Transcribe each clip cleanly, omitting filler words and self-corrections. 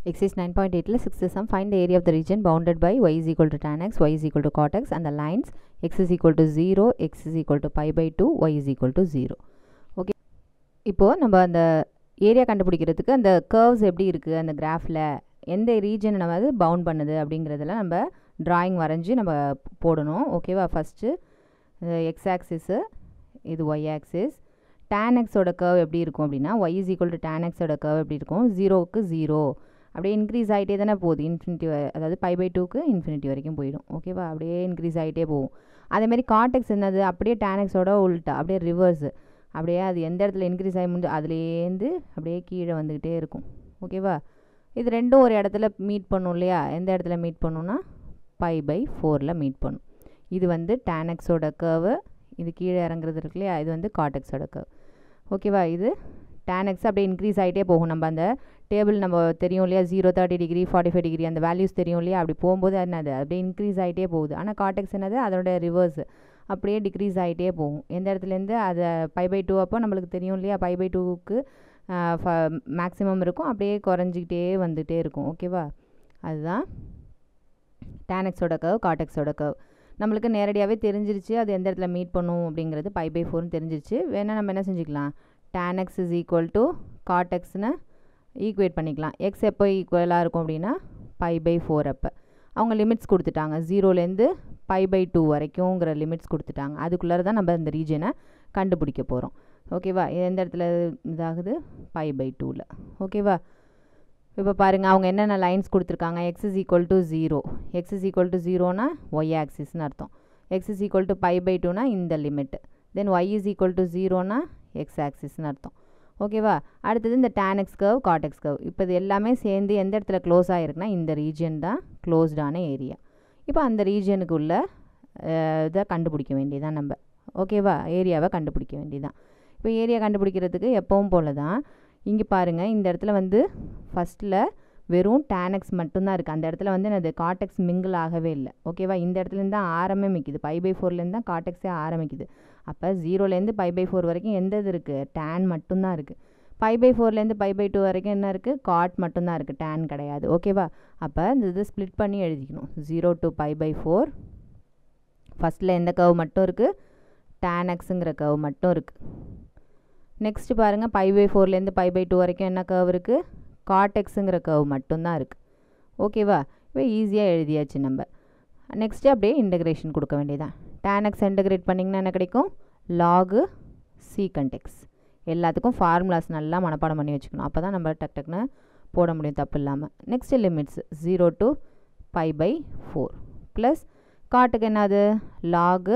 Exercise 9.8 6th sum. Find the area of the region bounded by y is equal to tan x, y is equal to cot x, and the lines x is equal to 0, x is equal to pi by 2, y is equal to 0. Okay. இப்போ நம்ம அந்த area கண்டுபிடிக்கிறதுக்கு அந்த curves எப்படி இருக்குது அந்த கிராஃபில் எந்த ரீஜனை நம்ம அது பவுண்ட் பண்ணுது அப்படிங்கிறதெல்லாம் நம்ம ட்ராயிங் வரைஞ்சி நம்ம போடணும். ஓகேவா? ஃபஸ்ட்டு எக்ஸ் ஆக்சிஸு, இது ஒய் ஆக்சிஸ். tan xோட கர்வ் எப்படி இருக்கும் அப்படின்னா y is equal to tan xோட கர்வ் எப்படி இருக்கும், 0க்கு 0 அப்படியே இன்க்ரீஸ் ஆகிட்டே தானே போகுது, இன்ஃபினிட்டி, அதாவது பை பை 2க்கு இன்ஃபினிட்டி வரைக்கும் போயிடும். ஓகேவா? அப்படியே இன்க்ரீஸ் ஆகிட்டே போகும். அதேமாதிரி காட்டெக்ஸ் என்னது, அப்படியே tan xோட உள்ட்டா, அப்படியே ரிவர்ஸு, அப்படியே அது எந்த இடத்துல இன்க்ரீஸ் ஆகி முடிஞ்சு அதுலேருந்து அப்படியே கீழே வந்துக்கிட்டே இருக்கும். ஓகேவா? இது ரெண்டும் ஒரு இடத்துல மீட் பண்ணும் இல்லையா? எந்த இடத்துல மீட் பண்ணுன்னா பை பை 4ல் மீட் பண்ணும். இது வந்து tan xோட கர்வு, இது கீழே இறங்குறது இருக்கு இல்லையா, இது வந்து காட்டெக்ஸோட கர்வ். ஓகேவா? இது tan x அப்படியே இன்க்ரீஸ் ஆகிட்டே போகும். நம்ம அந்த டேபிள் நம்ம தெரியும் இல்லையா, 0, 30 டிகிரி, 45 டிகிரி அந்த வேல்யூஸ் தெரியும் இல்லையா, அப்படி போகும்போது என்னது அப்படியே இன்க்ரீஸ் ஆகிட்டே போகுது. ஆனால் காட்டெக்ஸ் என்னது, அதோட ரிவர்ஸ், அப்படியே டிக்ரீஸ் ஆகிட்டே போகும். எந்த இடத்துலேருந்து அதை பை பை 2 அப்போ நம்மளுக்கு தெரியும் இல்லையா, பை பை 2க்கு மேக்ஸிமம் இருக்கும், அப்படியே குறைஞ்சிக்கிட்டே வந்துகிட்டே இருக்கும். ஓகேவா? அதுதான் tan xோட கர்வ், காட்டெக்ஸோட கர்வ். நம்மளுக்கு நேரடியாகவே தெரிஞ்சிருச்சு அது எந்த இடத்துல மீட் பண்ணும் அப்படிங்கிறது, பை பை 4னு தெரிஞ்சிருச்சு. வேணால் நம்ம என்ன செஞ்சுக்கலாம், tan x is equal to cot xன்னு ஈக்குவேட் பண்ணிக்கலாம். எக்ஸ் எப்போ ஈக்குவலாக இருக்கும் அப்படின்னா பை பை 4 அப்போ. அவங்க லிமிட்ஸ் கொடுத்துட்டாங்க, 0லேருந்து பை பை 2 வரைக்கும்ங்கிற லிமிட்ஸ் கொடுத்துட்டாங்க. அதுக்குள்ளே தான் நம்ம இந்த ரீஜனை கண்டுபிடிக்க போகிறோம். ஓகேவா? எந்த இடத்துல இதாகுது, பை பை 2ல். ஓகேவா? இப்போ பாருங்கள், அவங்க என்னென்ன லைன்ஸ் கொடுத்துருக்காங்க. X is equal to 0, x is equal to 0னா ஒய் ஆக்சிஸ்னு அர்த்தம். X is equal to pi pi 2னா இந்த limit. Then y is equal to 0னா எக்ஸ் ஆக்சிஸ்னு அர்த்தம். ஓகேவா? அடுத்தது இந்த tan x curve, cot x curve. இப்போ இது எல்லாமே சேர்ந்து எந்த இடத்துல க்ளோஸ் ஆகிருக்குன்னா இந்த ரீஜன் தான் க்ளோஸ்டான ஏரியா. இப்போ அந்த ரீஜனுக்கு உள்ள இதை கண்டுபிடிக்க வேண்டியதான் நம்ம. ஓகேவா? ஏரியாவை கண்டுபிடிக்க வேண்டியதான். இப்போ ஏரியா கண்டுபிடிக்கிறதுக்கு எப்பவும் போல தான் இங்கே பாருங்கள், இந்த இடத்துல வந்து ஃபஸ்ட்டில் வெறும் tan x மட்டும்தான் இருக்குது. அந்த இடத்துல வந்து அது cot x மிங்கிள் ஆகவே இல்லை. ஓகேவா? இந்த இடத்துலேருந்து தான் ஆரம்பிக்குது, பை பை 4லேருந்து தான் cot xே ஆரம்பிக்குது. அப்போ 0லேருந்து பை பை 4 வரைக்கும் எந்த இது இருக்குது, tan மட்டும்தான் இருக்குது. பை பை 4லேருந்து பை பை 2 வரைக்கும் என்ன இருக்குது, cot மட்டும்தான் இருக்குது, tan கிடையாது. ஓகேவா? அப்போ இந்த இது ஸ்ப்ளிட் பண்ணி எழுதிக்கணும். 0 to பை பை 4. ஃபஸ்ட்டில் எந்த கர்வ் மட்டும் இருக்குது, tan xங்கிற கர்வ் மட்டும் இருக்குது. நெக்ஸ்ட்டு பாருங்கள், பை பை 4லேருந்து பை பை 2 வரைக்கும் என்ன கர்வ் இருக்குது, cot xங்கிற கர்வ் மட்டும்தான் இருக்குது. ஓகேவா? இப்போ ஈஸியாக எழுதியாச்சு நம்ம. நெக்ஸ்ட்டு அப்படியே இன்டகிரேஷன் கொடுக்க வேண்டியதான். tan x இன்டகிரேட் பண்ணிங்கன்னா என்ன கிடைக்கும், log secant x. எல்லாத்துக்கும் ஃபார்முலாஸ் நல்லா மனப்பாடம் பண்ணி வச்சுக்கணும். அப்போ தான் நம்ம டக் டக்குன்னு போட முடியும் தப்பு இல்லாமல். Next limits 0 to pi pi 4 plus காட்டுக்கு என்னது, log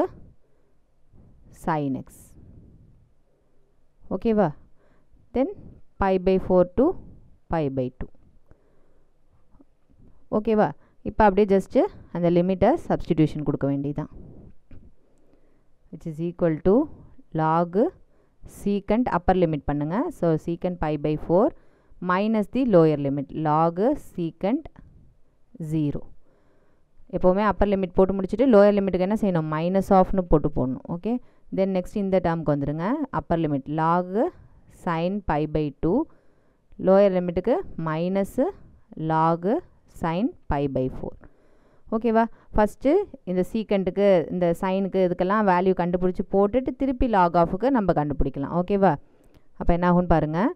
sin x. ஓகேவா? Then pi pi 4 to pi pi 2. ஓகேவா? இப்போ அப்படியே ஜஸ்ட்டு அந்த லிமிட்டை சப்ஸ்டிடியூஷன் கொடுக்க வேண்டியதான். which is equal to log secant upper limit பண்ணுங்கள். So secant pi pi 4 minus the lower limit log secant 0. எப்போவுமே அப்பர் லிமிட் போட்டு முடிச்சுட்டு லோயர் லிமிட்டுக்கு என்ன செய்யணும், மைனஸ் ஆஃப்னு போட்டு போடணும். ஓகே? தென் நெக்ஸ்ட் இந்த டேர்முக்கு வந்துடுங்க. Upper limit log sin pi pi 2, lower லிமிட்டுக்கு minus log sin pi pi 4. ஓகேவா? ஃபஸ்ட்டு இந்த சீக்கண்ட்டுக்கு இந்த சைனுக்கு இதுக்கெல்லாம் வேல்யூ கண்டுபிடிச்சி போட்டுட்டு திருப்பி லாக் ஆஃபுக்கு நம்ம கண்டுபிடிக்கலாம். ஓகேவா? அப்போ என்ன ஆகும்னு பாருங்கள்,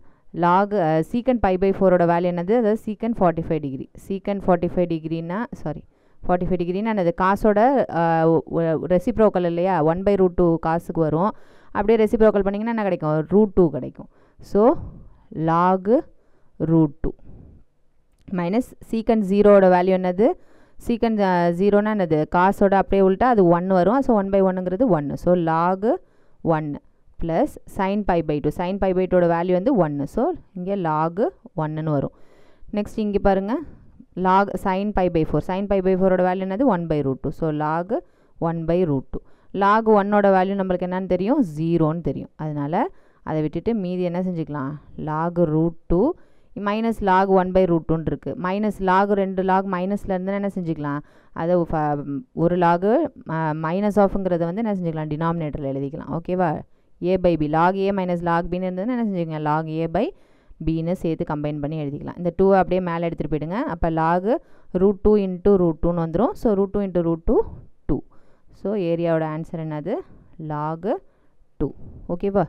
லாக் சீக்கண்ட் பை பை 4ஓட வேல்யூ என்னது, அதாவது சீக்கண்ட் 45 டிகிரி. சீக்கண்ட் 45 டிகிரினா 45 டிகிரினா என்னது, காசோட ரெசிப்ரோக்கல் இல்லையா, 1/√2 காசுக்கு வரும். அப்படியே ரெசிப்ரோக்கல் பண்ணிங்கன்னா என்ன கிடைக்கும், √2 கிடைக்கும். ஸோ லாக் √2 மைனஸ் சீக்கண்ட் 0ஓட வேல்யூ என்னது, சீக்கண்ட் 0னா என்னது, காசோட அப்படியே உள்ட்டா அது 1 வரும். ஸோ 1/1ங்கிறது 1. So log 1 plus sine pi pi 2, sine pi pi 2ஓட வேல்யூ வந்து 1. ஸோ இங்கே log 1ன்னு வரும். நெக்ஸ்ட் இங்கே பாருங்கள், log sine pi pi 4, sine pi pi 4ஓட வேல்யூ என்னது 1/√2. So log 1/√2. log 1ஓட வேல்யூ நம்மளுக்கு என்னன்னு தெரியும், 0ன்னு தெரியும். அதனால் அதை விட்டுட்டு மீதி என்ன செஞ்சுக்கலாம், log √2 மைனஸ் லாக் 1/√2 இருக்குது. மைனஸ் லாக் 2 லாக் மைனஸில் இருந்து என்ன செஞ்சுக்கலாம், அதை ஒரு லாகு மைனஸ் ஆஃப்ங்கிறத வந்து என்ன செஞ்சுக்கலாம், டினாமினேட்டரில் எழுதிக்கலாம். ஓகேவா? a by b, log a minus log பின்னு இருந்ததுன்னா என்ன செஞ்சுக்கலாம், லாக் ஏ பை பின்னு சேர்த்து கம்பைன் பண்ணி எழுதிக்கலாம். இந்த 2 அப்படியே மேலே எடுத்துகிட்டு போயிடுங்க. அப்போ லாகு √2 இன்ட்டு √2ன்னு வந்துடும். So √2 into √2 2. ஸோ ஏரியாவோட ஆன்சர் என்னது லாகு 2. ஓகேவா?